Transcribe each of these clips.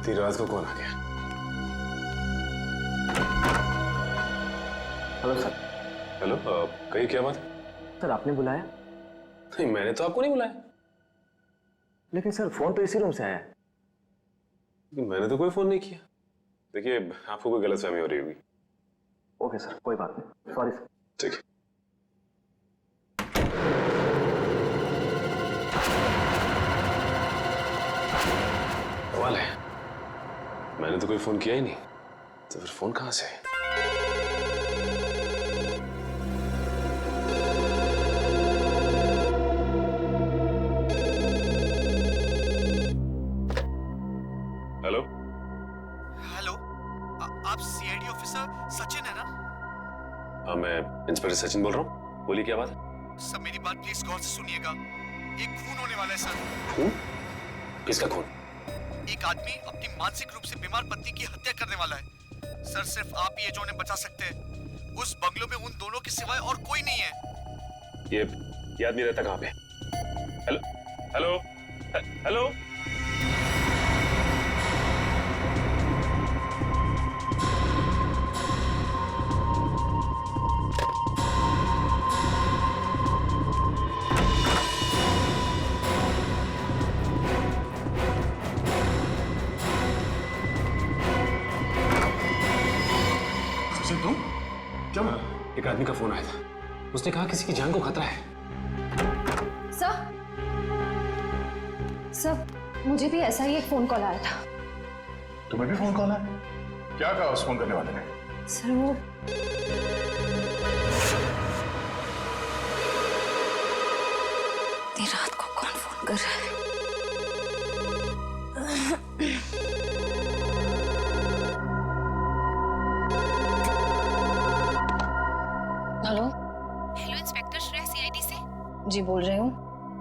इतनी रात को कौन आ गया? Hello sir. हेलो, कही क्या बात? सर आपने बुलाया? नहीं, मैंने तो आपको नहीं बुलाया। लेकिन सर फोन तो इसी रूम से आया है। लेकिन मैंने तो कोई फोन नहीं किया। देखिए, आपको कोई गलतफहमी हो रही होगी। ओके सर, कोई बात नहीं, सॉरी सर। ठीक है। सवाल है, मैंने तो कोई फोन किया ही नहीं, तो फिर फोन कहां से है? हेलो हेलो, आप सीआईडी ऑफिसर सचिन है ना? हाँ, मैं इंस्पेक्टर सचिन बोल रहा हूँ। बोलिए, क्या बात है? सर मेरी बात प्लीज गौर से सुनिएगा। एक खून होने वाला है सर। खून? किसका खून? एक आदमी अपनी मानसिक रूप से बीमार पत्नी की हत्या करने वाला है सर। सिर्फ आप ही है जो उन्हें बचा सकते हैं। उस बंगलों में उन दोनों के सिवाय और कोई नहीं है। ये आदमी रहता कहाँ पे? Hello hello hello. तुम क्या? एक आदमी का फोन आया था, उसने कहा किसी की जान को खतरा है। सर, मुझे भी ऐसा ही एक फोन कॉल आया था। तुम्हें भी फोन कॉल है? क्या कहा उस फोन करने वाले ने? सर वो इतनी रात को कौन फोन कर रहा है? Hello. Hello, inspector Shreya CID से। जी बोल रही हूँ।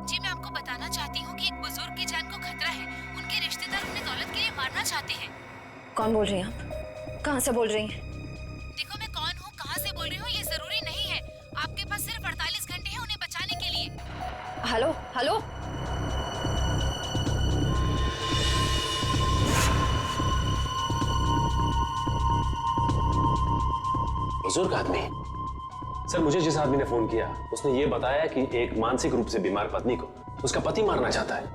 जी, मैं आपको बताना चाहती हूँ कि एक बुजुर्ग की जान को खतरा है। उनके रिश्तेदार उन्हें दौलत के लिए मारना चाहते हैं। कौन बोल रही हैं आप? कहाँ से बोल रही हैं? देखो, मैं कौन हूँ, कहाँ से बोल रही हूँ, ये जरूरी नहीं है। आपके पास सिर्फ 48 घंटे हैं उन्हें बचाने के लिए। Hello hello. बुजुर्ग आदमी? सर, मुझे जिस आदमी ने फोन किया उसने ये बताया कि एक मानसिक रूप से बीमार पत्नी को उसका पति मारना चाहता है।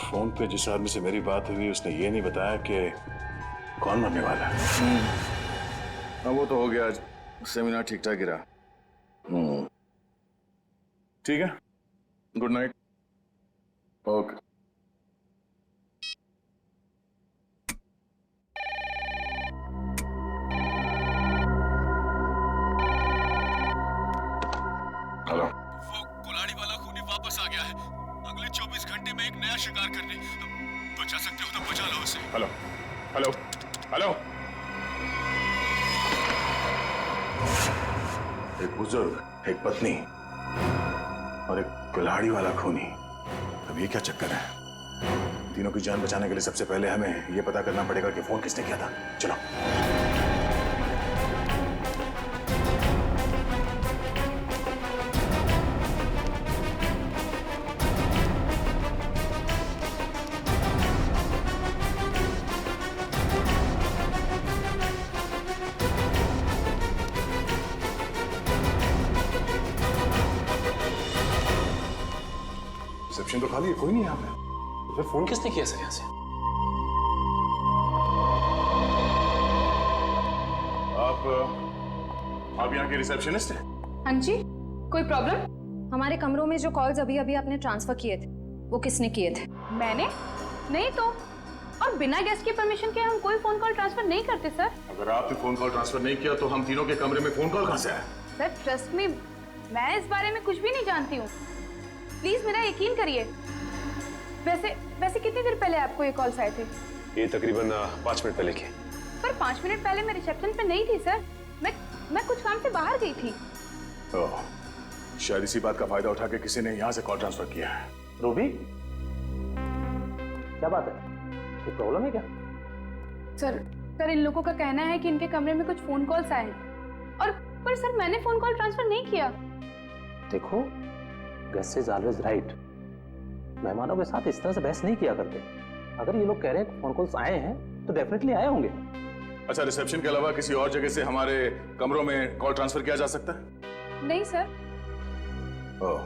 फोन पे जिस आदमी से मेरी बात हुई उसने ये नहीं बताया कि कौन मरने वाला है। हाँ वो तो हो गया, सेमिनार ठीक ठाक ही रहा। ठीक है, गुड नाइट। ओके। हेलो। वो कुल्हाड़ी वाला खूनी वापस आ गया है। अगले 24 घंटे में एक नया शिकार करने। बचा सकते हो तो बचा लो उसे। Hello hello hello. एक बुजुर्ग, एक पत्नी और एक कुल्हाड़ी वाला खूनी। अब ये क्या चक्कर है? तीनों की जान बचाने के लिए सबसे पहले हमें ये पता करना पड़ेगा कि फोन किसने किया था। चलो। रिसेप्शन तो खाली है, कोई नहीं यहाँ पे। तो फिर फोन किसने किया सर यहाँ से? आप यहाँ के रिसेप्शनिस्ट हैं? हाँ जी, कोई प्रॉब्लम? हमारे कमरों में जो कॉल्स अभी अभी आपने ट्रांसफर किए थे वो किसने किए थे? मैंने? नहीं तो। और बिना गेस्ट की परमिशन के हम कोई फोन कॉल ट्रांसफर नहीं करते सर। अगर आपने फोन कॉल ट्रांसफर नहीं किया तो हम तीनों के कमरे में फोन कॉल कहाँ से आया? सर ट्रस्ट मी, मैं इस बारे में कुछ भी नहीं जानती हूँ। प्लीज मेरा यकीन करिए। वैसे कितनी देर पहले आपको ये कॉल्स आए थे? ये तकरीबन 5 मिनट पहले के। पर 5 मिनट पहले मैं रिसेप्शन पे नहीं थी सर। मैं कुछ काम से बाहर गई थी। ओह, शायद इसी बात का फायदा उठा के किसी ने यहाँ से कॉल ट्रांसफर किया है। रूबी, क्या बात है? कोई प्रॉब्लम है क्या? सर इन लोगों का कहना है कि इनके कमरे में कुछ फोन कॉल्स आए हैं। और पर सर मैंने फोन कॉल ट्रांसफर नहीं किया। देखो, गेस्ट इज ऑलवेज राइट। मेहमानों के साथ इस तरह से बहस नहीं किया करते। अगर ये लोग कह रहे हैं फोन कॉल्स आए हैं तो डेफिनेटली आए होंगे। अच्छा, रिसेप्शन के अलावा किसी और जगह से हमारे कमरों में कॉल ट्रांसफर किया जा सकता है? नहीं सर। ओह,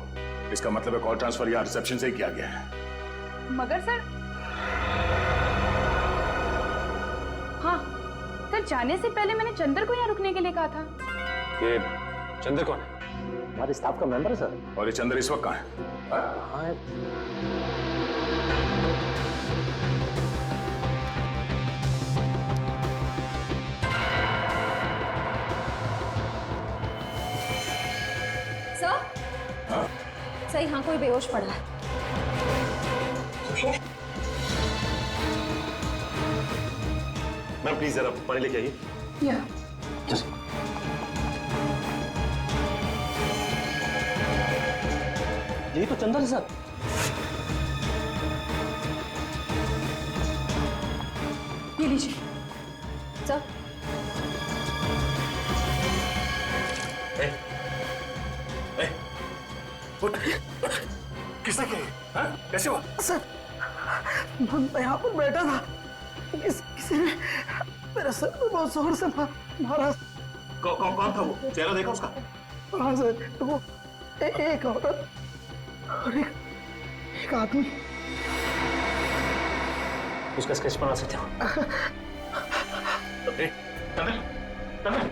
इसका मतलब है कॉल ट्रांसफर यहाँ रिसेप्शन से ही किया गया है। मगर सर, हाँ सर, जाने से पहले मैंने चंदर को यहाँ रुकने के लिए कहा था। ये चंदर कौन है? हमारे स्टाफ का मेंबर है सर। और ये चंदर इस वक्त कहाँ है? हाँ, सर, सर यहाँ कोई बेहोश पड़ा है। मैम प्लीज जरा पानी लेके आइए। या यही तो चंदर है सर। ये लीजिए सर। किसने किया? हाँ? कैसे हुआ? सर, मैं यहाँ पर बैठा था, किसी ने मेरे सर पे बहुत जोर से मारा। कौन था वो? चेहरा देखा उसका? हाँ सर, तो वो एक औरत और एक आदमी। उसका स्केच बना सकते हो?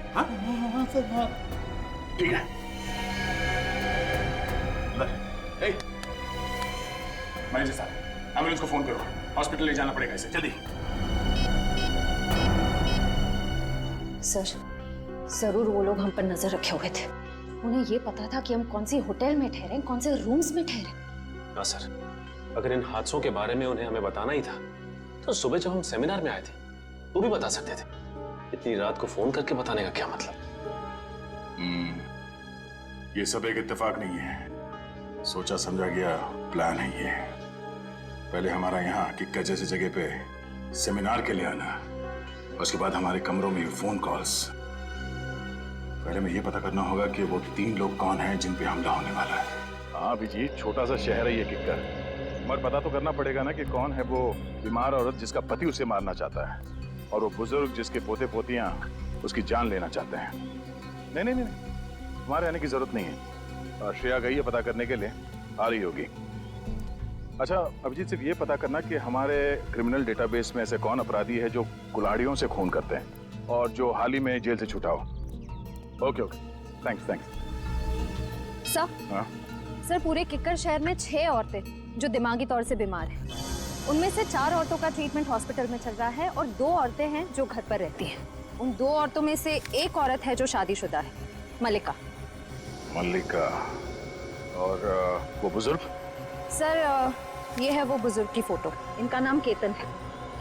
हाँ सर, हाँ। ठीक है। मैनेजर साहब, एम्बुलेंस को फोन करो, हॉस्पिटल ले जाना पड़ेगा इसे, जल्दी। सर, जरूर वो लोग हम पर नजर रखे हुए थे। उन्हें ये पता था कि हम कौन सी होटल में ठहरे, कौन से रूम्स में ठहरे। हाँ सर, अगर इन हादसों के बारे में उन्हें हमें बताना ही था तो सुबह जब हम सेमिनार में आए थे वो भी बता सकते थे। इतनी रात को फोन करके बताने का क्या मतलब? ये सब एक इत्तेफाक नहीं है, सोचा समझा गया प्लान है ये। पहले हमारा यहाँ किक्कर जैसी जगह पे सेमिनार के लिए आना, उसके बाद हमारे कमरों में फोन कॉल्स। पहले में ये पता करना होगा कि वो 3 लोग कौन हैं जिन पे हमला होने वाला है। हाँ अभिजीत, छोटा सा शहर है ये किक्कर, मगर पता तो करना पड़ेगा ना कि कौन है वो बीमार औरत जिसका पति उसे मारना चाहता है, और वो बुजुर्ग जिसके पोते पोतियां उसकी जान लेना चाहते हैं। नहीं नहीं नहीं, हमारे आने की जरूरत नहीं है। श्रेया गई है पता करने के लिए, आ रही होगी। अच्छा अभिजीत, सिर्फ ये पता करना कि हमारे क्रिमिनल डेटाबेस में ऐसे कौन अपराधी है जो कुल्हाड़ियों से खून करते हैं और जो हाल ही में जेल से छूटा हो। Okay okay, thanks thanks. Sir, हाँ सर, पूरे किक्कर शहर में 6 औरतें जो दिमागी तौर से बीमार हैं। उनमें से 4 औरतों का ट्रीटमेंट हॉस्पिटल में चल रहा है और 2 औरतें हैं जो घर पर रहती हैं। उन 2 औरतों में से एक औरत है जो शादीशुदा है, मल्लिका। मल्लिका, और वो बुजुर्ग? सर, ये है वो बुजुर्ग की फोटो। इनका नाम केतन है,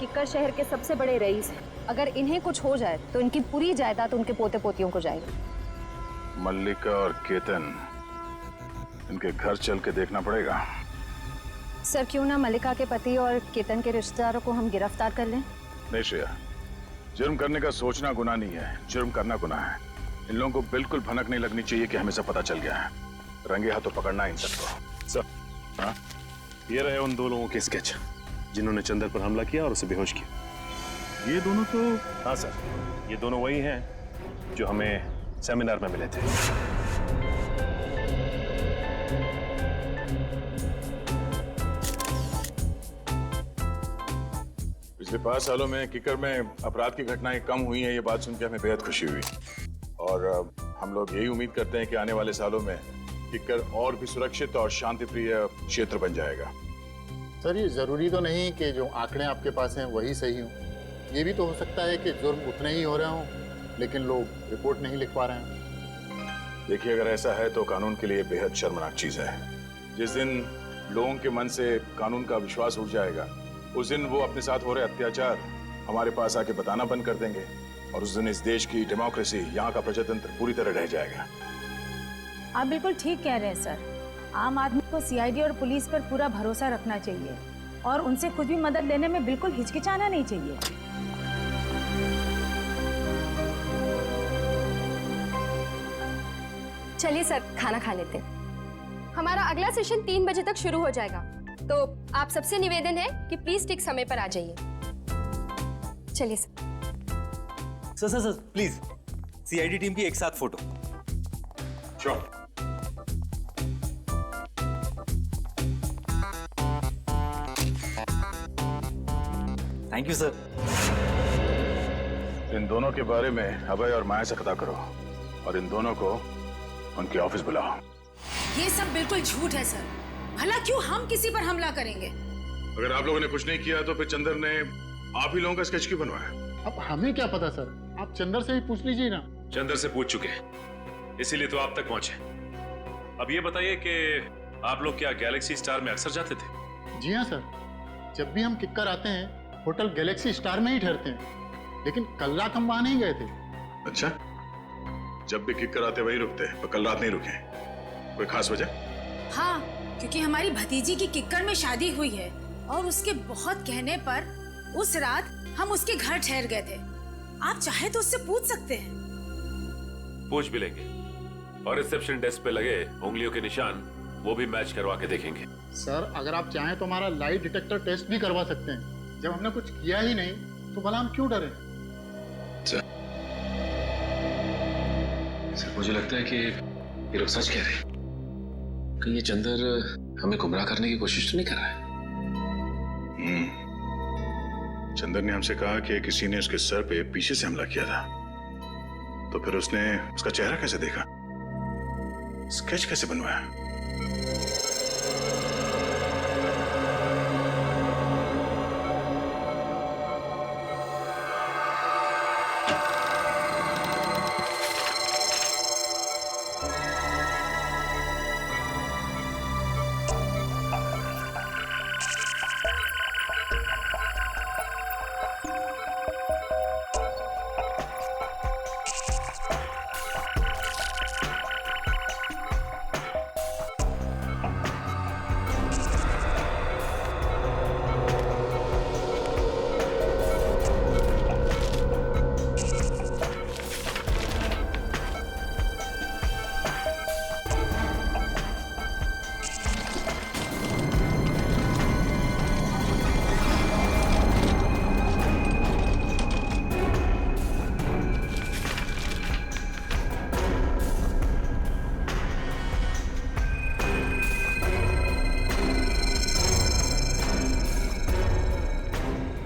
किक्कर शहर के सबसे बड़े रईस हैं। अगर इन्हें कुछ हो जाए तो इनकी पूरी जायदाद उनके पोते पोतियों को जाएगी। मल्लिका और केतन, इनके घर चल के देखना पड़ेगा। सर, क्यों ना मल्लिका के पति और केतन के रिश्तेदारों को हम गिरफ्तार कर लें? नहीं श्रेया, जुर्म करने का सोचना गुनाह नहीं है, जुर्म करना गुनाह है। इन लोगों को बिल्कुल भनक नहीं लगनी चाहिए कि हमें सब पता चल गया है। रंगे हाथों पकड़ना इन सबको। सर, हाँ? ये रहे उन 2 लोगों के स्केच जिन्होंने चंदर पर हमला किया और उसे बेहोश किया। ये दोनों तो? हाँ सर, ये दोनों वही हैं जो हमें सेमिनार में मिले थे। पिछले 5 सालों में किक्कर में अपराध की घटनाएं कम हुई हैं, ये बात सुन के हमें बेहद खुशी हुई। और हम लोग यही उम्मीद करते हैं कि आने वाले सालों में किक्कर और भी सुरक्षित और शांतिप्रिय क्षेत्र बन जाएगा। सर, ये जरूरी तो नहीं कि जो आंकड़े आपके पास हैं वही सही हों। ये भी तो हो सकता है कि जुर्म उतने ही हो रहे हों लेकिन लोग रिपोर्ट नहीं लिख पा रहे हैं। देखिए, अगर ऐसा है तो कानून के लिए बेहद शर्मनाक चीज है। जिस दिन लोगों के मन से कानून का विश्वास उठ जाएगा, उस दिन वो अपने साथ हो रहे अत्याचार हमारे पास आके बताना बंद कर देंगे, और उस दिन इस देश की डेमोक्रेसी, यहाँ का प्रजातंत्र पूरी तरह रह जाएगा। आप बिल्कुल ठीक कह रहे हैं सर। आम आदमी को सीआईडी और पुलिस पर पूरा भरोसा रखना चाहिए और उनसे कुछ भी मदद लेने में बिल्कुल हिचकिचाना नहीं चाहिए। चलिए सर, खाना खा लेते हैं। हमारा अगला सेशन 3 बजे तक शुरू हो जाएगा। तो आप सबसे निवेदन है कि प्लीज ठीक समय पर आ जाइए। चलिए sir. Sir please CID team की एक साथ फोटो। श्योर। Thank you sir. इन दोनों के बारे में अभय और माया से पता करो और इन दोनों को उनके ऑफिस बुलाओ। ये सब बिल्कुल झूठ है सर। भला क्यों हम किसी पर हमला करेंगे? अगर आप लोगों ने कुछ नहीं किया तो फिर चंदर ने आप ही लोगों का स्केच क्यों बनवाया? अब हमें क्या पता सर, आप चंदर से ही पूछ लीजिए ना। चंदर से पूछ चुके हैं, इसीलिए तो आप तक पहुंचे। अब ये बताइए कि आप लोग क्या गैलेक्सी स्टार में अक्सर जाते थे? जी हाँ सर, जब भी हम किक्कर आते हैं होटल गैलेक्सी स्टार में ही ठहरते हैं, लेकिन कल रात हम वहां नहीं गए थे। अच्छा, जब भी किक्कर आते वही रुकते, तो कल रात नहीं रुके? कोई खास वजह? हाँ, क्योंकि हमारी भतीजी की किक्कर में शादी हुई है और उसके बहुत कहने पर उस रात हम उसके घर ठहर गए थे। आप चाहे तो उससे पूछ सकते हैं। पूछ भी लेंगे और रिसेप्शन डेस्क पे लगे उंगलियों के निशान वो भी मैच करवा के देखेंगे। सर अगर आप चाहें तो हमारा लाई डिटेक्टर टेस्ट भी करवा सकते हैं। जब हमने कुछ किया ही नहीं तो भला हम क्यों डरे? सर मुझे लगता है कि ये लोग सच कह रहे हैं कि ये चंदर हमें गुमराह करने की कोशिश तो नहीं कर रहा है। चंदर ने हमसे कहा कि किसी ने उसके सर पे पीछे से हमला किया था, तो फिर उसने उसका चेहरा कैसे देखा, स्केच कैसे बनवाया?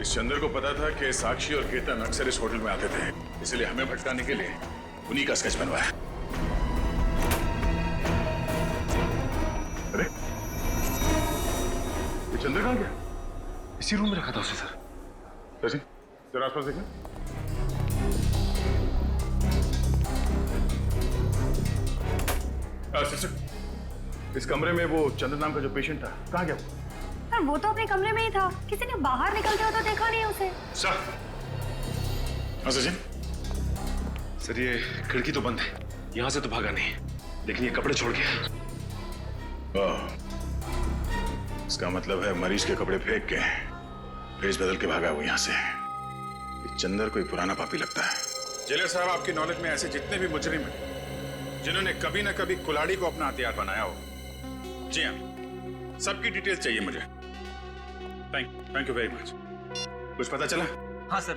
चंदर को पता था कि साक्षी और केतन अक्सर इस होटल में आते थे, इसलिए हमें भटकाने के लिए उन्हीं का स्केच बनवाया। अरे ये चंदर कहाँ गया? इसी रूम में रखा था उसे सर। जैसे जरा आसपास देखना। इस कमरे में वो चंदर नाम का जो पेशेंट था कहाँ गया? सर वो तो अपने कमरे में ही था, किसी ने बाहर निकलते हो तो देखा नहीं उसे। सचिन, सर ये खिड़की तो बंद है, यहाँ से तो भागा नहीं, लेकिन ये कपड़े छोड़ के। इसका मतलब है मरीज के कपड़े फेंक के भेष बदल के भागा वो यहाँ से। ये चंदर कोई पुराना पापी लगता है। जेलर साहब, आपकी नॉलेज में ऐसे जितने भी मुजरिम हैं जिन्होंने कभी ना कभी कुल्हाड़ी को अपना हथियार बनाया हो, जी हाँ, सबकी डिटेल्स चाहिए मुझे। Thank you very much. कुछ पता चला? हाँ सर,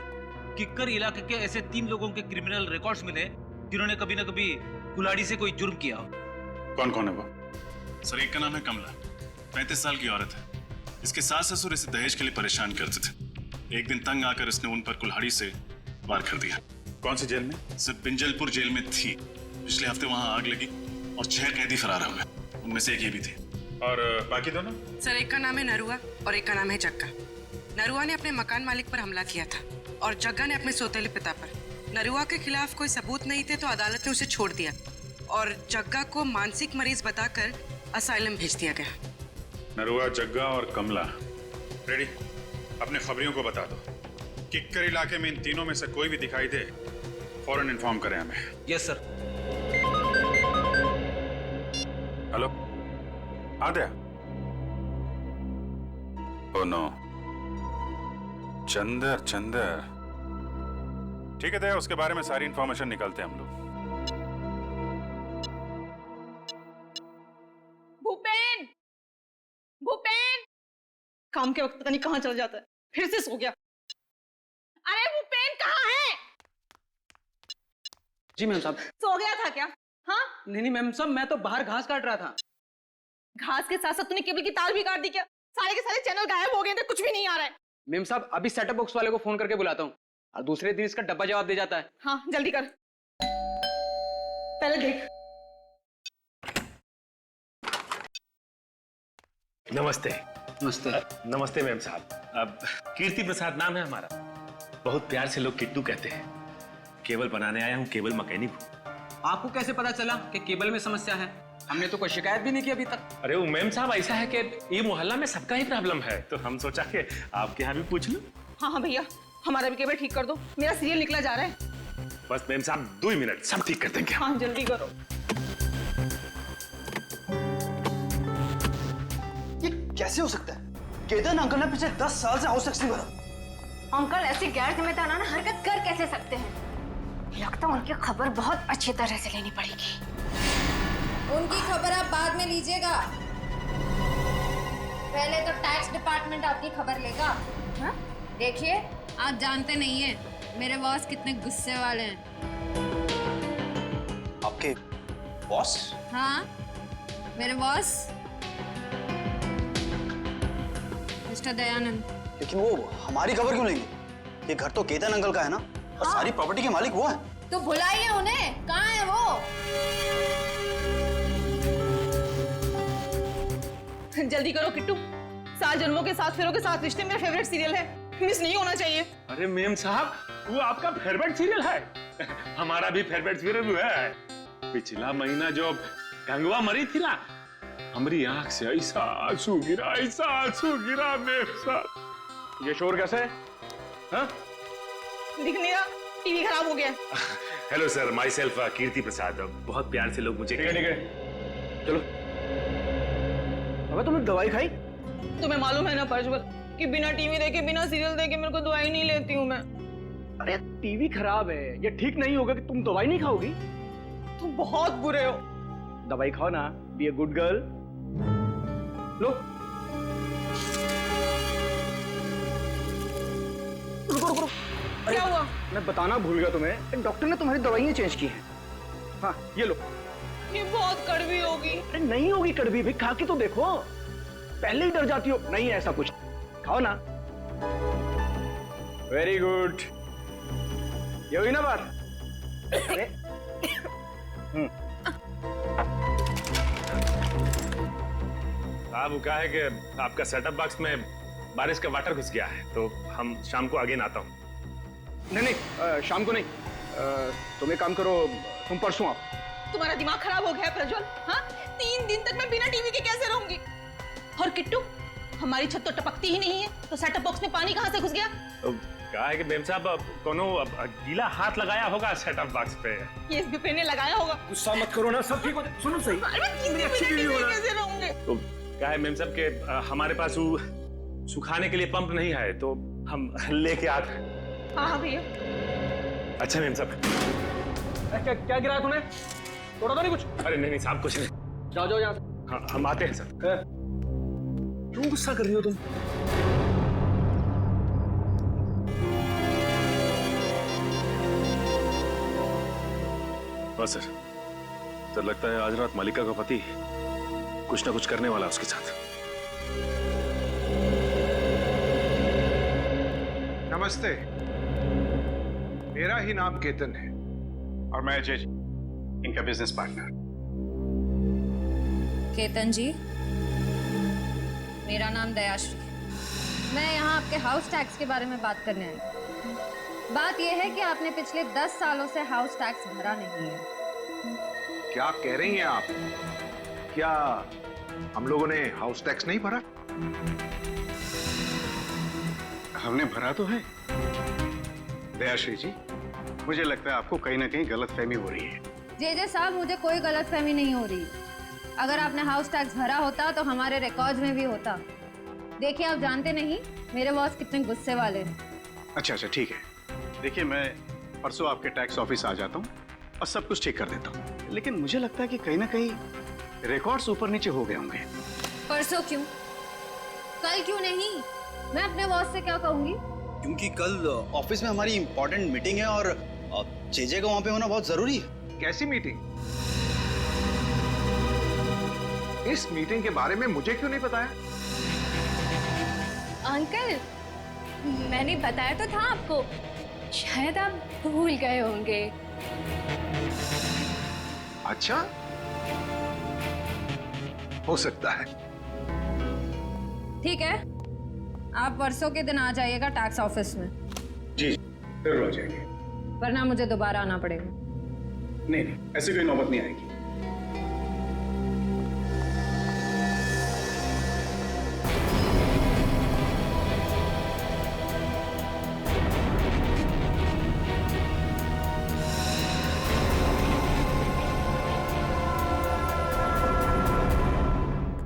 किक्कर इलाके के ऐसे 3 लोगों के क्रिमिनल रिकॉर्ड्स मिले जिन्होंने कभी ना कभी कुल्हाड़ी से कोई जुर्म किया हो। कौन कौन है वो? सर एक का नाम है कमला, 35 साल की औरत है। इसके सास ससुर इसे दहेज के लिए परेशान करते थे। एक दिन तंग आकर इसने उन पर कुल्हाड़ी से वार कर दिया। कौन सी जेल में? सर पिंजलपुर जेल में थी। पिछले हफ्ते वहां आग लगी और 6 कैदी फरार हो गए, उनमें से एक ये भी थे। और बाकी दोनों? सर एक का नाम है नरुआ और एक का नाम है जग्गा। नरुआ ने अपने मकान मालिक पर हमला किया था और जग्गा ने अपने सौतेले पिता पर। नरुआ के खिलाफ कोई सबूत नहीं थे तो अदालत ने उसे छोड़ दिया और जग्गा को मानसिक मरीज बताकर असाइलम भेज दिया गया। नरुआ, जग्गा और कमला रेडी? अपने खबरियों को बता दो, किक्कर इलाके में इन तीनों में से कोई भी दिखाई दे फौरन इन्फॉर्म करें हमें। Yes sir. हेलो आद्या? ओह नो, चंदर ठीक है दया, उसके बारे में सारी इंफॉर्मेशन निकालते हैं हम लोग। भूपेन, काम के वक्त पता नहीं कहाँ चल जाता है, फिर से सो गया। अरे वो पेन कहाँ है? जी मैम साहब। सो गया था क्या? हाँ? नहीं मैम साहब, मैं तो बाहर घास काट रहा था। घास के साथ साथ तूने केबल की तार भी काट दी क्या? सारे के सारे चैनल गायब हो गए थे, कुछ भी नहीं आ रहा है। मैम साहब अभी सेटअप बॉक्स वाले को फोन करके बुलाता हूँ और दूसरे दिन इसका डब्बा जवाब दे जाता है। हाँ जल्दी कर, पहले देख। नमस्ते। नमस्ते। नमस्ते मैम साहब। अब कीर्ति प्रसाद नाम है हमारा। बहुत प्यार से लोग किट्टू कहते हैं। केबल बनाने आया हूँ, केबल मैकेनिक हूँ। आपको कैसे पता चला कि केबल में समस्या है? हमने तो कोई शिकायत भी नहीं की अभी तक। अरे वो मैम साहब ऐसा है कि ये मोहल्ला में सबका ही प्रॉब्लम है, तो हम सोचा कि आपके यहाँ भी पूछ लूं। हाँ हाँ भैया, हमारा भी केबल ठीक कर दो, मेरा सीरियल निकला जा रहा है। बस मैम साहब 2 मिनट, सब ठीक कर देंगे। हाँ जल्दी करो। ये कैसे हो सकता है? केतन अंकल ने पिछले 10 साल से हाउस टैक्स नहीं भरा। अंकल ऐसे गैर जिम्मेदाराना हरकत कर कैसे सकते हैं? लगता है उनकी खबर बहुत अच्छी तरह से लेनी पड़ेगी। उनकी खबर आप बाद में लीजिएगा, पहले तो टैक्स डिपार्टमेंट आपकी खबर लेगा। हाँ? देखिए आप जानते नहीं हैं मेरे बॉस कितने गुस्से वाले हैं। आपके बॉस? हाँ मेरे बॉस मिस्टर दयानंद। लेकिन वो हमारी खबर क्यों लेंगे? ये घर तो केतन अंकल का है ना, और सारी प्रॉपर्टी के मालिक वो है। तो बुलाइए उन्हें, कहाँ है वो? जल्दी करो किट्टू, 7 जन्मों के 7 फेरों के 7 रिश्ते मेरा फेवरेट सीरियल है, मिस नहीं होना चाहिए। अरे मैम साहब वो आपका फेवरेट सीरियल है। हमारा भी फेवरेट सीरियल है। पिछला महीना जो गंगवा मरी थी ना, हमारी आंख से ऐसा आंसू गिरा मैम साहब। ये शोर कैसे है? हाँ? दिख नहीं रहा, टीवी खराब हो गया। हेलो सर, माई सेल्फ कीर्ति प्रसाद। बहुत प्यार से लोग मुझे ठीक है चलो। अबे तुमने दवाई खाई? तुम्हें मालूम है ना प्रज्वल कि बिना टीवी देखे बिना सीरियल देखे मेरे को दवाई नहीं लेती हूँ मैं। अरे टीवी खराब है, ये ठीक नहीं होगा कि तुम दवाई नहीं खाओगी। तुम बहुत बुरे हो। दवाई खाओ ना, बी ए गुड गर्ल। लो रुको। क्या हुआ? मैं बताना भूल गया तुम्हें, डॉक्टर ने तुम्हारी दवाइयाँ चेंज की हैं। हाँ ये लो। ये बहुत कड़वी होगी। अरे नहीं होगी कड़वी भी, खा के तो देखो। पहले ही डर जाती हो। नहीं है ऐसा कुछ, खाओ ना। वेरी गुड, ये हुई ना बात। अरे आप क्या है कि आपका सेटअप बॉक्स में बारिश का वाटर घुस गया है, तो हम शाम को आगे ना आता हूँ। नहीं शाम को नहीं, तुम एक काम करो, तुम परसों आओ। तुम्हारा दिमाग खराब हो गया है प्रज्वल। हाँ 3 दिन तक मैं बिना टीवी के कैसे रहूंगी? और किट्टू, हमारी छत तो टपकती ही नहीं है, तो सेटअप बॉक्स में पानी कहाँ से घुस गया? तो क्या है कि मैम साहब कोनो गीला हाथ लगाया होगा सेटअप बॉक्स पे। ये SBP ने लगाया होगा। गुस्सा मत करो ना, सब ठीक हो जाए। सुनो सही, कैसे रहूंगे? तो क्या है मैम साहब के हमारे पास वो सुखाने के लिए पंप नहीं है, तो हम लेके आते हैं। हाँ भैया। अच्छा मैम साहब। क्या गिराया तूने? थोड़ा तो नहीं कुछ? अरे नहीं साहब कुछ नहीं। जाओ यहाँ से। हाँ हम आते हैं सर। क्यों गुस्सा कर रही हो तुम? हाँ सर, तो लगता है आज रात मालिका का पति कुछ ना कुछ करने वाला उसके साथ। नमस्ते, मेरा ही नाम केतन है और मैं अजय, इनका बिजनेस पार्टनर। केतन जी, मेरा नाम दयाश्री। मैं यहाँ आपके हाउस टैक्स के बारे में बात करने आई। बात यह है कि आपने पिछले 10 सालों से हाउस टैक्स भरा नहीं है। क्या कह रही हैं आप? क्या हम लोगों ने हाउस टैक्स नहीं भरा? हमने भरा तो है। दयाश्री जी, मुझे लगता है आपको कहीं ना कहीं गलतफहमी हो रही है। जे साहब, मुझे कोई गलतफहमी नहीं हो रही। अगर आपने हाउस टैक्स भरा होता तो हमारे रिकॉर्ड्स में भी होता। देखिए, आप जानते नहीं मेरे बॉस कितने गुस्से वाले हैं। अच्छा ठीक है। देखिए, मैं परसों आपके टैक्स ऑफिस आ जाता हूँ और सब कुछ ठीक कर देता हूँ, लेकिन मुझे लगता है कि कहीं ना कहीं रिकॉर्ड्स ऊपर नीचे हो गए होंगे। परसों क्यों? कल क्यों नहीं? मैं अपने बॉस से क्या कहूंगी? क्योंकि कल ऑफिस में हमारी इंपॉर्टेंट मीटिंग है और जेजे का वहां पे होना बहुत जरूरी है। कैसी मीटिंग? इस मीटिंग के बारे में मुझे क्यों नहीं बताया? अंकल, मैंने बताया तो था आपको, शायद आप भूल गए होंगे। अच्छा, हो सकता है। ठीक है, आप परसों के दिन आ जाइएगा टैक्स ऑफिस में। जी जरूर आ जाएंगे। वरना मुझे दोबारा आना पड़ेगा। नहीं नहीं, ऐसी कोई नौबत नहीं आएगी।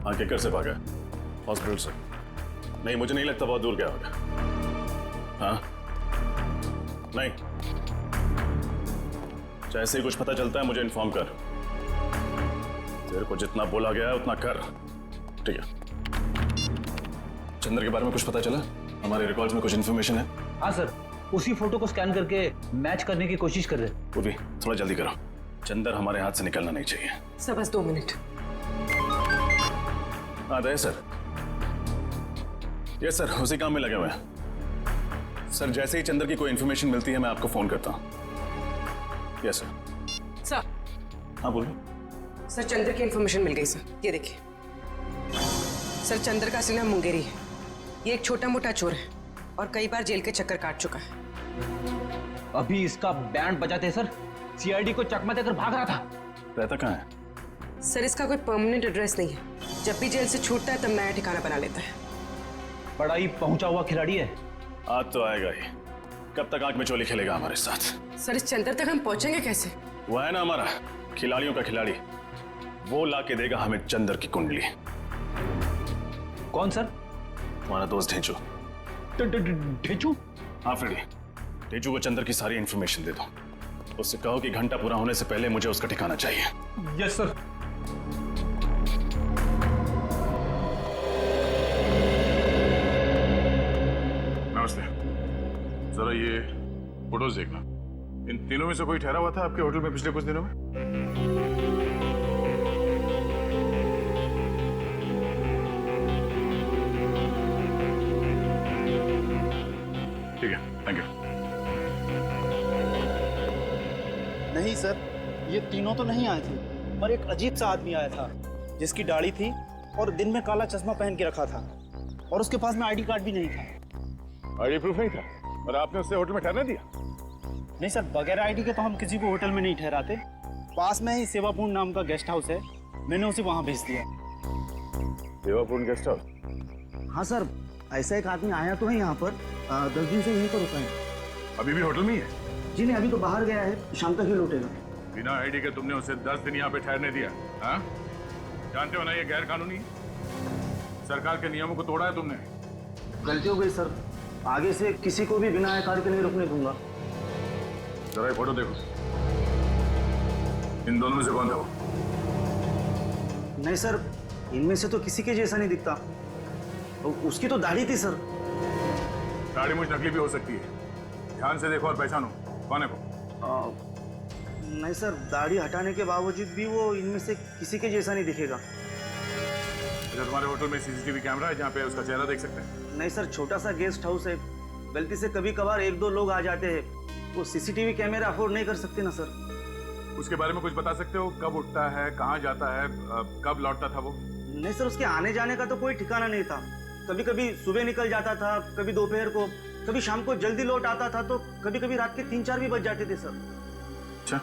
हाँ, किकर से भागा? हॉस्पिटल से? नहीं, मुझे नहीं लगता बहुत दूर गया होगा। हाँ? नहीं, जैसे ही कुछ पता चलता है मुझे इन्फॉर्म कर। तेरे को जितना बोला गया है उतना कर, ठीक है? चंद्र के बारे में कुछ पता चला? हमारे रिकॉर्ड्स में कुछ इन्फॉर्मेशन है? हाँ सर, उसी फोटो को स्कैन करके मैच करने की कोशिश कर रहे हैं। वो भी थोड़ा जल्दी करो, चंद्र हमारे हाथ से निकलना नहीं चाहिए। सर बस 2 मिनट। हाँ दे सर। यस सर, उसी काम में लगे हुए हैं। सर जैसे ही चंद्र की कोई इन्फॉर्मेशन मिलती है मैं आपको फोन करता हूँ। Yes sir. सर। हाँ बोलिए। सर चंद्र की इन्फॉर्मेशन मिल गई सर, ये देखिए। सर चंद्र का असली नाम मुंगेरी है। ये एक छोटा मोटा चोर है और कई बार जेल के चक्कर काट चुका है। अभी इसका बैंड बजाते सर, सीआईडी को चकमा देकर भाग रहा था। रहता कहाँ है? सर इसका कोई परमानेंट एड्रेस नहीं है। जब भी जेल से छूटता है तब नया ठिकाना बना लेता है। बड़ा ही पहुंचा हुआ खिलाड़ी है। आज तो आएगा ही। कब तक आंख में चोली खेलेगा हमारे साथ? सर इस चंद्र तक हम पहुंचेंगे कैसे? वो है ना हमारा खिलाड़ियों का खिलाड़ी, वो ला के देगा हमें चंद्र की कुंडली। कौन सर? तुम्हारा दोस्त ढेंचू। ढेंचू? हाँ फ्रेडी, ढेंचू को चंद्र की सारी इंफॉर्मेशन दे दो। उससे कहो कि घंटा पूरा होने से पहले मुझे उसका ठिकाना चाहिए। Yes sir. नमस्ते। जरा ये फोटोज देखना। इन तीनों में से कोई ठहरा हुआ था आपके होटल में पिछले कुछ दिनों में? ठीक है, थैंक यू। नहीं सर, ये तीनों तो नहीं आए थे, पर एक अजीब सा आदमी आया था जिसकी दाढ़ी थी और दिन में काला चश्मा पहन के रखा था और उसके पास में आईडी कार्ड भी नहीं था। आईडी प्रूफ नहीं था और आपने उससे होटल में ठहरने दिया? नहीं सर, बगैर आईडी के तो हम किसी को होटल में नहीं ठहराते। पास में ही सेवापूर्ण नाम का गेस्ट हाउस है, मैंने उसे वहां भेज दिया। सेवापूर्ण गेस्ट हाउस? हाँ सर, ऐसा एक आदमी आया तो है यहाँ पर, 10 दिन से यहीं पर रुका है। अभी भी होटल में ही है? जी नहीं, अभी तो बाहर गया है, शाम तक ही लौटेगा। बिना आईडी के तुमने उसे 10 दिन यहाँ पे ठहरने दिया? हाँ? जानते हो ना ये गैर कानूनी है। सरकार के नियमों को तोड़ा है तुमने। गलती हो गई सर, आगे से किसी को भी बिना आधार के नहीं रुकने दूंगा। जरा ये फोटो देखो, इन दोनों में से कौन था वो? नहीं सर, इनमें से तो किसी के जैसा नहीं दिखता। उसकी तो दाढ़ी थी सर। दाढ़ी मुझ नकली भी हो सकती है, ध्यान से देखो और पहचानो कौन है वो। नहीं सर, दाढ़ी हटाने के बावजूद भी वो इनमें से किसी के जैसा नहीं दिखेगा। अच्छा, तुम्हारे होटल में सीसीटीवी कैमरा है जहाँ पे उसका चेहरा देख सकते हैं? नहीं सर, छोटा सा गेस्ट हाउस है, गलती से कभी कभार 1-2 लोग आ जाते हैं, वो सीसीटीवी कैमरा अफोर्ड नहीं कर सकते ना सर। उसके बारे में कुछ बता सकते हो? कब उठता है, कहाँ जाता है, कब लौटता था वो? नहीं सर, उसके आने जाने का तो कोई ठिकाना नहीं था। कभी कभी सुबह निकल जाता था, कभी दोपहर को, कभी शाम को जल्दी लौट आता था, तो कभी कभी रात के 3-4 भी बज जाते थे सर। अच्छा,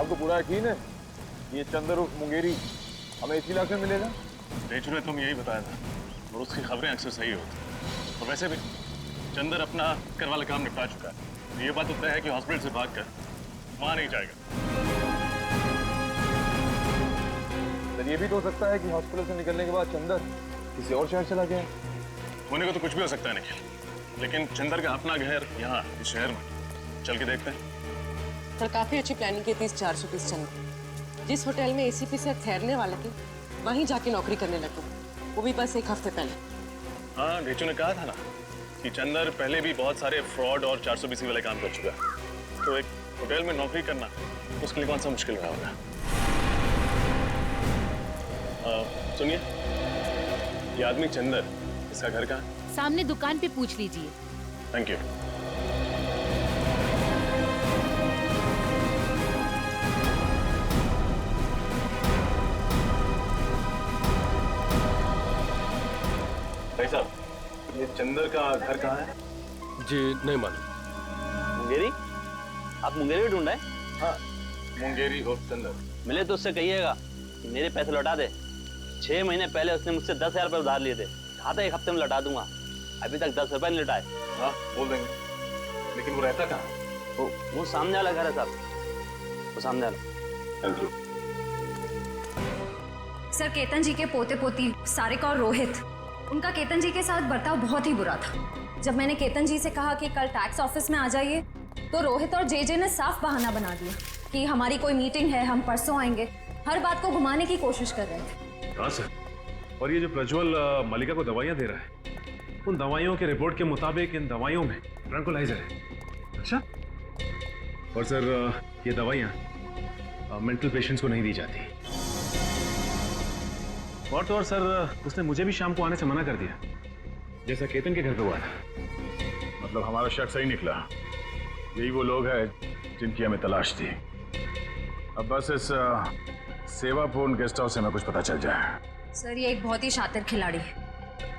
आपको पूरा यकीन है ये चंद्र उर्फ मुंगेरी हमें इसी इलाके में मिलेगा? ढेंचू ने तुम यही बताया था और उसकी खबरें अक्सर सही होती। और वैसे भी चंद्र अपना कर वाला काम निपटा चुका है। ये बात तो तय है कि हॉस्पिटल से भागकर वहां नहीं जाएगा। सर ये भी तो हो सकता है कि हॉस्पिटल से निकलने के बाद चंद्र किसी और शहर चला गया। होने को तो कुछ भी हो सकता है निखिल, लेकिन चंदर का अपना घर यहाँ इस शहर में, चल के देखते हैं। सर काफी अच्छी प्लानिंग की थी इस 420 चंदर। जिस होटल में एसीपी से ठहरने वाले थे वहीं जाके नौकरी करने लगे, वो भी बस 1 हफ्ते पहले। हाँ, ढेचू ने कहा था ना कि चंदर पहले भी बहुत सारे फ्रॉड और 420 वाले काम कर चुका है, तो एक होटल में नौकरी करना उसके लिए कौन सा मुश्किल रहा होगा। सुनिए, ये आदमी चंदर, इसका घर कहाँ है? सामने दुकान पे पूछ लीजिए। Thank you. भाई साहब, ये चंदर का घर कहाँ है? जी नहीं मालूम। मुंगेरी? आप मुंगेरी ढूंढ रहे हैं? हाँ, मुंगेरी और चंदर। मिले तो उससे कहिएगा कि मेरे पैसे लौटा दे। 6 महीने पहले उसने मुझसे 10,000 रुपये उधार लिए थे, कहा था 1 हफ्ते में लौटा दूंगा। अभी तक 10 रुपये नहीं लौटाए। हाँ, बोल देंगे। लेकिन वो रहता कहाँ? वो सामने वाला घर है साहब, वो सामने वाला। Thank you. सर, केतन जी के पोते पोती सारिका और रोहित, उनका केतन जी के साथ बर्ताव बहुत ही बुरा था। जब मैंने केतन जी से कहा कि कल टैक्स ऑफिस में आ जाइए, तो रोहित और जेजे ने साफ बहाना बना दिया कि हमारी कोई मीटिंग है, हम परसों आएंगे। हर बात को घुमाने की कोशिश कर रहे थे। हाँ सर, और ये जो प्रज्वल मलिका को दवाइयाँ दे रहा है, उन दवाइयों के रिपोर्ट के मुताबिक इन दवाइयों में ट्रैंकुलाइजर है। अच्छा, और सर ये दवाइयाँ मेंटल पेशेंट्स को नहीं दी जाती। और तो और सर, उसने मुझे भी शाम को आने से मना कर दिया, जैसा केतन के घर पे हुआ था। मतलब हमारा शक सही निकला, यही वो लोग हैं जिनकी हमें तलाश थी। अब बस इस सेवापूर्ण गेस्ट हाउस से हमें कुछ पता चल जाए। सर, ये एक बहुत ही शातिर खिलाड़ी है,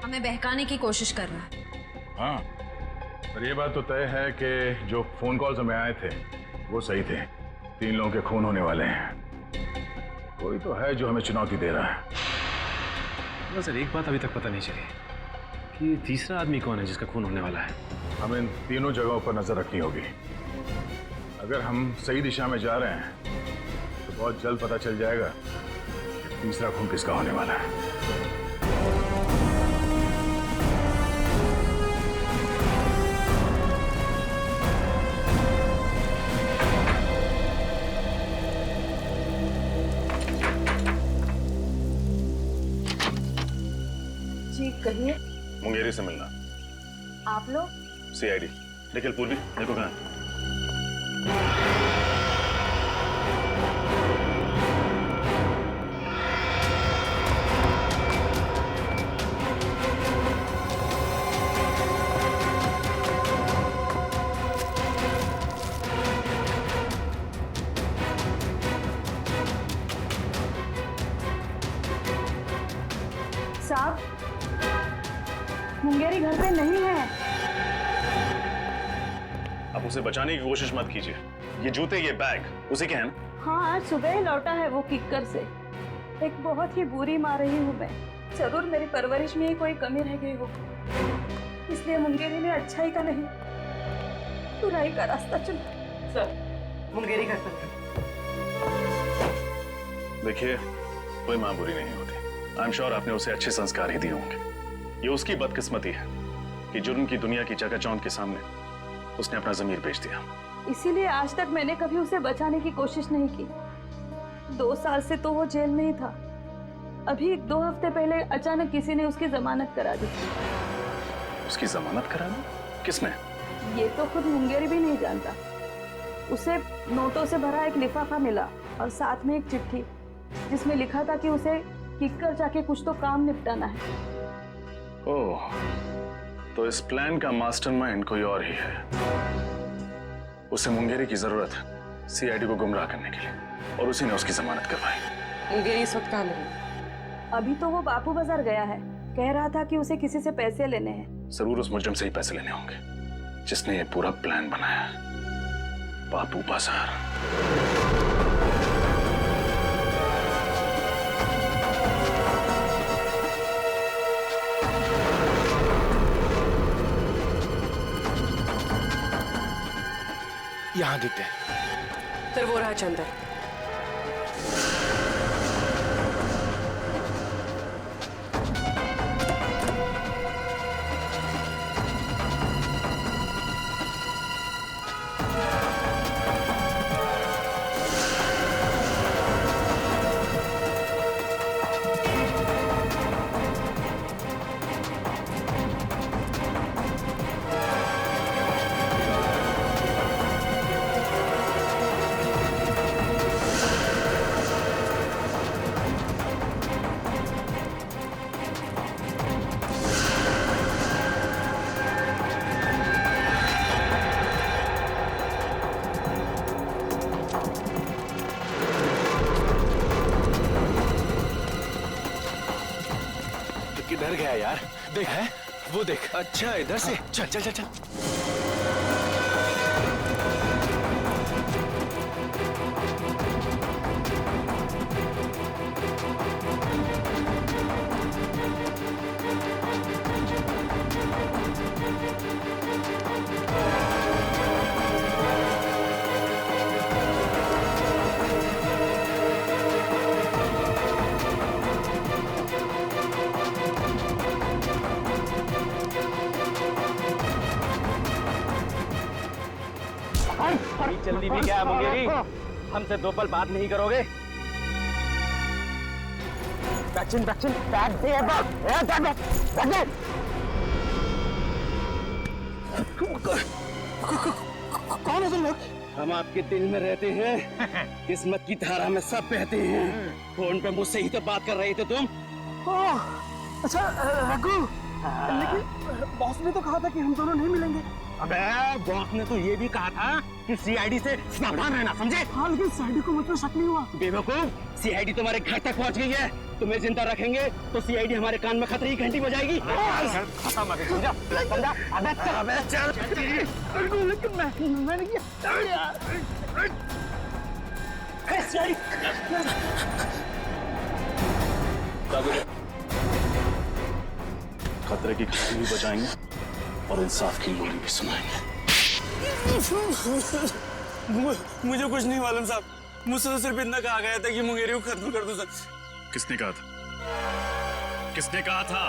हमें बहकाने की कोशिश कर रहा है। हाँ, पर ये बात तो तय है कि जो फोन कॉल्स हमें आए थे वो सही थे। 3 लोगों के खून होने वाले हैं। कोई तो है जो हमें चुनौती दे रहा है। सर, एक बात अभी तक पता नहीं चली कि तीसरा आदमी कौन है जिसका खून होने वाला है। हमें इन तीनों जगहों पर नजर रखनी होगी। अगर हम सही दिशा में जा रहे हैं तो बहुत जल्द पता चल जाएगा कि तीसरा खून किसका होने वाला है। जी कहिए। मुंगेरी से मिलना। आप लोग? CID। निखिल, पूर्वी, देखो कहाँ है? साहब, मुंगेरी घर पे नहीं है। अब उसे बचाने की कोशिश मत कीजिए। ये जूते, ये बैग उसी के हैं ना? हाँ, आज सुबह ही लौटा है वो किक्कर से। एक बहुत ही बुरी माँ रही हूँ मैं। जरूर मेरी परवरिश में ही कोई कमी रह गई हो, इसलिए मुंगेरी ने अच्छाई का नहीं बुराई का रास्ता चुना। सर, मुंगेरी घर पर। देखिए, कोई माँ बुरी नहीं होती। आई एम श्योर आपने उसे अच्छे संस्कार ही दिए होंगे। ये उसकी बदकिस्मती है कि जुर्म की दुनिया की चकाचौंध के सामने उसने अपना ज़मीर बेच दिया। इसीलिए आज तक मैंने कभी उसे बचाने की कोशिश नहीं की। 2 साल से तो वो जेल में ही था। अभी 2 हफ्ते पहले अचानक किसी ने उसकी जमानत करा दी। उसकी जमानत करा दी? किसने? ये तो खुद मुंगेरी भी नहीं जानता। उसे नोटों से भरा एक लिफाफा मिला और साथ में एक चिट्ठी जिसमें लिखा था कि उसे किक्कर जाके कुछ तो काम निपटाना है। ओह, तो इस प्लान का मास्टरमाइंड कोई और ही है। उसे मुंगेरी की जरूरत है CID को गुमराह करने के लिए, और उसी ने उसकी जमानत करवाई। मुंगेरी इस वक्त कहाँ मिली? अभी तो वो बापू बाजार गया है। कह रहा था कि उसे किसी से पैसे लेने हैं। जरूर उस मुजरिम से ही पैसे लेने होंगे जिसने ये पूरा प्लान बनाया है। बापू बाजार। यहाँ दिखते हैं। सर, वो रहा चंदर। किधर गया यार? देख है वो देख। अच्छा इधर से चल चल चल चल। जल्दी भी क्या है मुंगेरी? हमसे 2 पल बात नहीं करोगे? वैक्सीन वैक्सीन बैग दे कौन हो तुम लोग? हम आपके दिल में रहते हैं, किस्मत की धारा में सब बहते हैं। फोन पे मुझसे ही तो बात कर रहे थे तुम। अच्छा रघु, लेकिन बॉस ने तो कहा था कि हम दोनों नहीं मिलेंगे। अबे बॉस ने तो ये भी कहा था कि सीआईडी से सावधान रहना, समझे? हाँ, लेकिन सीआईडी को मुझ पर शक नहीं हुआ। बेवकूफ, सीआईडी तुम्हारे घर तक पहुंच गई है। तुम्हें जिंदा रखेंगे तो सीआईडी हमारे कान में खतरे की घंटी बजाएगी। खत्म आगे, समझा? समझा? अबे चल, अबे चल। लेकिन मैंने किया यार। खतरे की घंटी भी बजाएंगे और इंसाफ की लोरी भी सुनाएंगे। मुझे कुछ नहीं मालूम साहब, मुझसे तो सिर्फ इतना कहा गया था कि मुंगेरी को खत्म कर दो सर। किसने कहा था? किसने कहा था?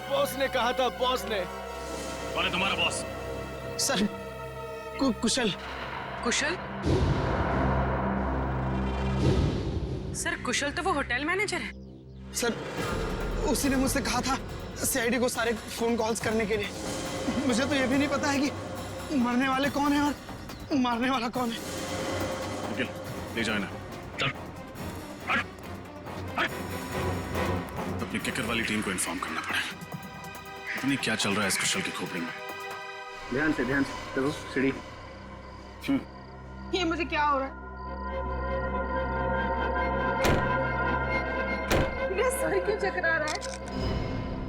बॉस ने कहा था, बॉस ने। कौन है तुम्हारा बॉस? सर कुशल। कुशल? सर कुशल तो वो होटल मैनेजर है। सर उसी ने मुझसे कहा था सीआईडी को सारे फोन कॉल्स करने के लिए। मुझे तो ये भी नहीं पता है कि मरने वाले कौन है और मारने वाला कौन है। निखिल, ले जाए ना। चल। अपनी किकर वाली टीम को इन्फॉर्म करना पड़ेगा। पता नहीं क्या चल रहा है इस कुशल की खोपड़ी में। ध्यान से देखो सीढ़ी। ये मुझे क्या हो रहा है? मेरा सर क्यों चकरा रहा है?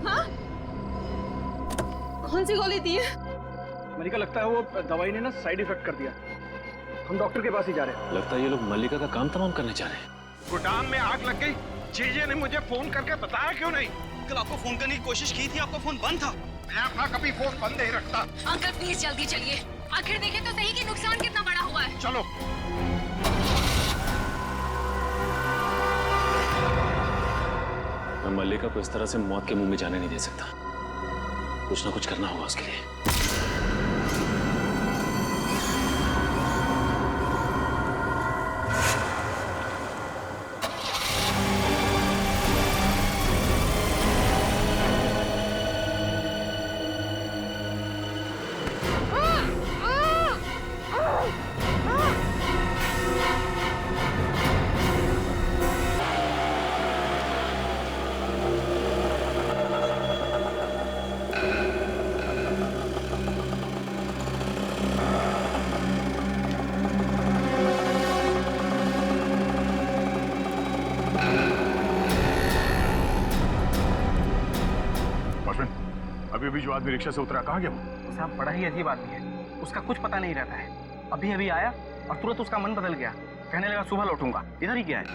हाँ? कौन सी गोली दी है? मल्लिका, लगता है वो दवाई ने ना साइड इफेक्ट कर दिया। हम डॉक्टर के पास ही जा रहे हैं। लगता है ये लोग मल्लिका का काम तमाम करने जा रहे हैं। गोदाम में आग लग गई। जीजे ने मुझे फोन करके बताया क्यों नहीं? कल आपको फोन करने की कोशिश की थी, आपका फोन बंद था। मैं अपना कभी फोन बंद नहीं रखता। अंकल प्लीज जल्दी चलिए, आखिर देखें तो सही कि नुकसान कितना बड़ा हुआ है। चलो। मैं मल्लिका को इस तरह से मौत के मुंह में जाने नहीं दे सकता। कुछ ना कुछ करना होगा उसके लिए। अभी जो आदमी रिक्शा से उतरा, कहाँ गया वो? साहब बड़ा ही अजीब आदमी है, उसका कुछ पता नहीं रहता है। अभी अभी आया और तुरंत उसका मन बदल गया, कहने लगा सुबह लौटूंगा। इधर ही क्या है?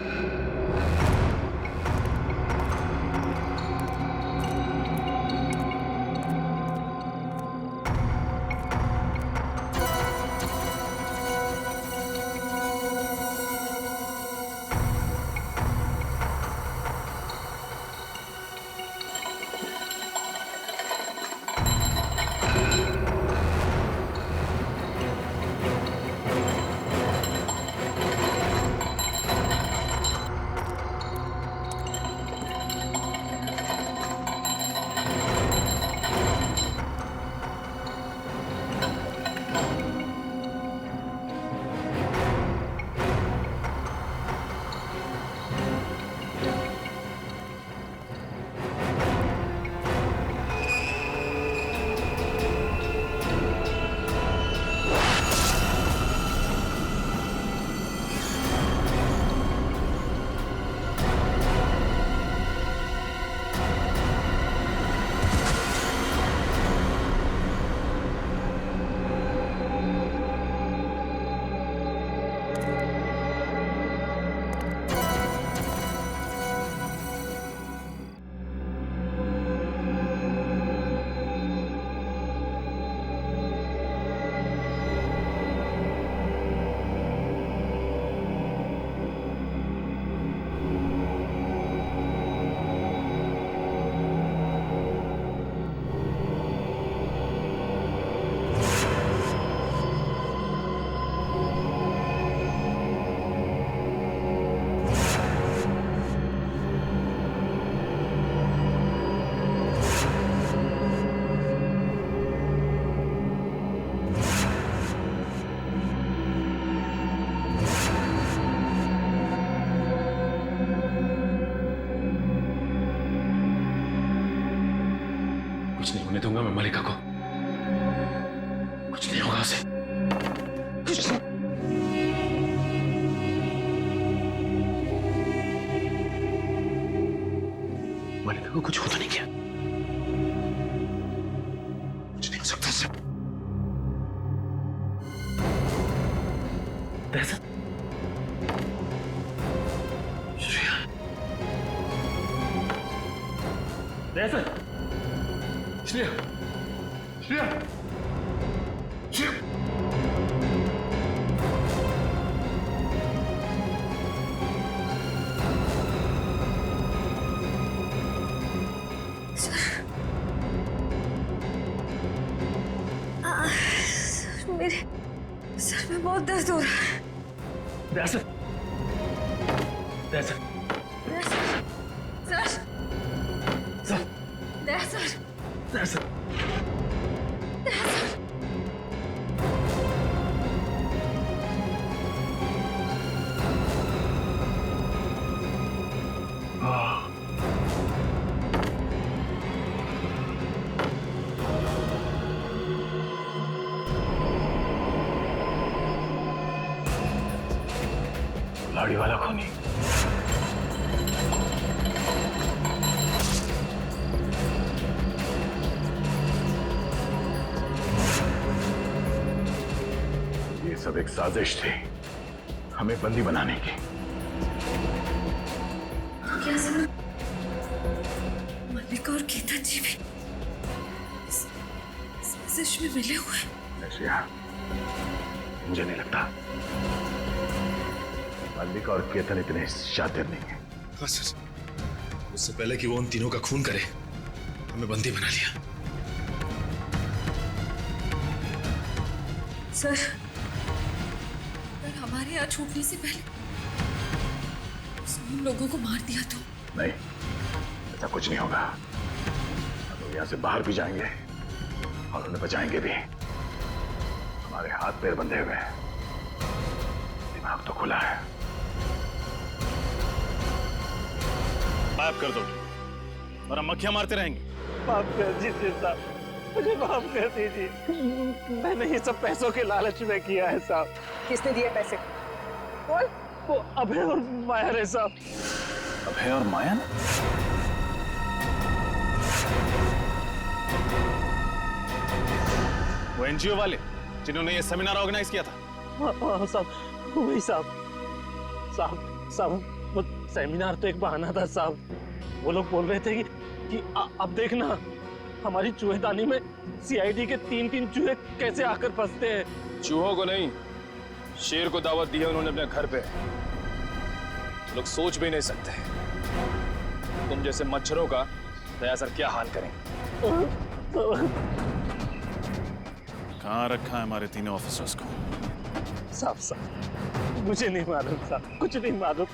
कुछ नहीं होने दूंगा मैं मलिका को। कुछ नहीं होगा उसे। कुछ नहीं। मलिका को कुछ हो तो नहीं किया? कुछ नहीं हो सकता उससे। दहशत। श्रेया। दहशत। श्रेया। श्रेया। श्रेया। मेरे सर में बहुत दर्द हो रहा है। दहशत। दहशत। सर। सर। दहशत। दहशत। दहशत। लाड़ी वाला खूनी। ये सब एक साजिश थी हमें बंदी बनाने की। क्या सर? मल्लिका और केतन जी भी इस साजिश में मिले हुए हैं? श्रेया, मुझे नहीं लगता मल्लिका और केतन इतने शातिर नहीं है। हाँ सर, उससे पहले कि वो उन तीनों का खून करे हमें बंदी बना लिया। सर, अगर हमारे यहाँ छूटने से पहले उसने उन लोगों को मार दिया तो? नहीं, ऐसा कुछ नहीं होगा। हम यहाँ से बाहर भी जाएंगे और उन्हें बचाएंगे भी। हमारे हाथ पैर बंधे हुए हैं, दिमाग तो खुला है। माफ कर दो और हम मक्खियां मारते रहेंगे। माफ कर दीजिए साहब, मुझे माफ कर दीजिए। मैंने ये सब पैसों के लालच में किया है साहब। किसने दिए पैसे? वो अभय और माया है साहब। अभय और माया? वो एनजीओ वाले जिन्होंने ये सेमिनार ऑर्गेनाइज किया था? हाँ साहब, वही साहब। साहब वो सेमिनार तो एक बहाना था साहब। वो लोग बोल रहे थे कि अब देखना हमारी चूहेदानी में सीआईडी के 3-3 चूहे कैसे आकर फंसते हैं। चूहों को नहीं, शेर को दावत दी है उन्होंने अपने घर पे। लोग सोच भी नहीं सकते तुम जैसे मच्छरों का दया सर क्या हाल करें। कहाँ रखा है हमारे तीनों ऑफिसर्स को? साहब मुझे नहीं मालूम साहब, कुछ नहीं मालूम।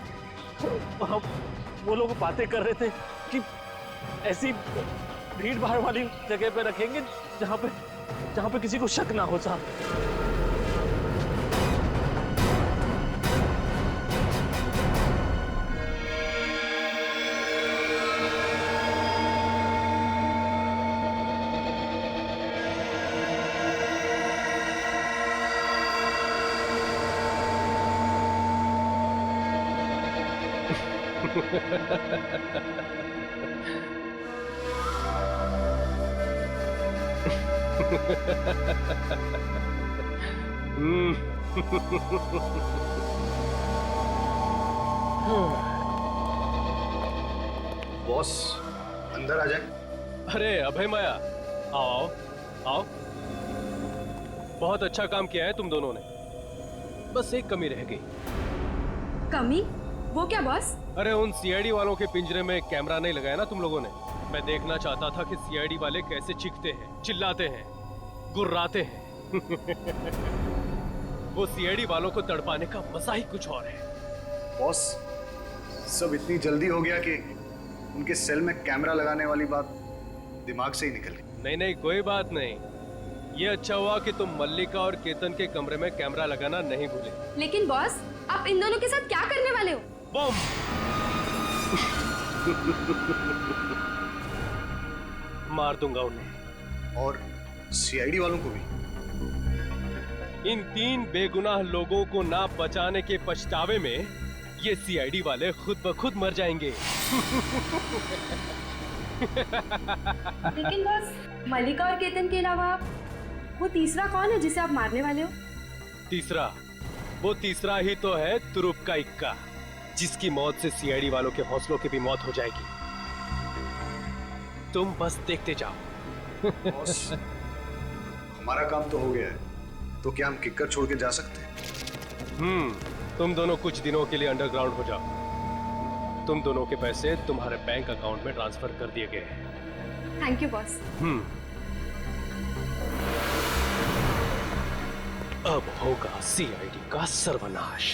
वो लोग बातें कर रहे थे कि ऐसी भीड़ भाड़ वाली जगह पे रखेंगे जहां पे किसी को शक ना हो साहब। बॉस अंदर आ जाए। अरे अभय माया, आओ आओ। बहुत अच्छा काम किया है तुम दोनों ने, बस एक कमी रह गई। कमी? वो क्या बॉस? अरे उन सीआईडी वालों के पिंजरे में कैमरा नहीं लगाया ना तुम लोगों ने। मैं देखना चाहता था कि सीआईडी वाले कैसे चीखते हैं, चिल्लाते हैं, गुर्राते हैं। वो सीआईडी वालों को तड़पाने का मजा ही कुछ और है। बॉस सब इतनी जल्दी हो गया कि उनके सेल में कैमरा लगाने वाली बात दिमाग से ही निकल गई। नहीं नहीं, कोई बात नहीं। ये अच्छा हुआ कि तुम मल्लिका और केतन के कमरे में कैमरा लगाना नहीं भूले। लेकिन बॉस, आप इन दोनों के साथ क्या करने वाले हो? बम। मार दूंगा उन्हें। और सीआईडी वालों को भी। इन 3 बेगुनाह लोगों को ना बचाने के पछतावे में ये सीआईडी वाले खुद ब खुद मर जाएंगे। लेकिन बस मलिका और केतन के अलावा वो तीसरा कौन है जिसे आप मारने वाले हो? वो तीसरा ही तो है तुरुप का इक्का, जिसकी मौत से सीआईडी वालों के हौसलों की भी मौत हो जाएगी। तुम बस देखते जाओ। बॉस, हमारा काम तो हो गया है, तो क्या हम किक्कर छोड़ के जा सकते हैं? तुम दोनों कुछ दिनों के लिए अंडरग्राउंड हो जाओ। तुम दोनों के पैसे तुम्हारे बैंक अकाउंट में ट्रांसफर कर दिए गए हैं। Thank you boss. अब होगा सीआईडी का सर्वनाश।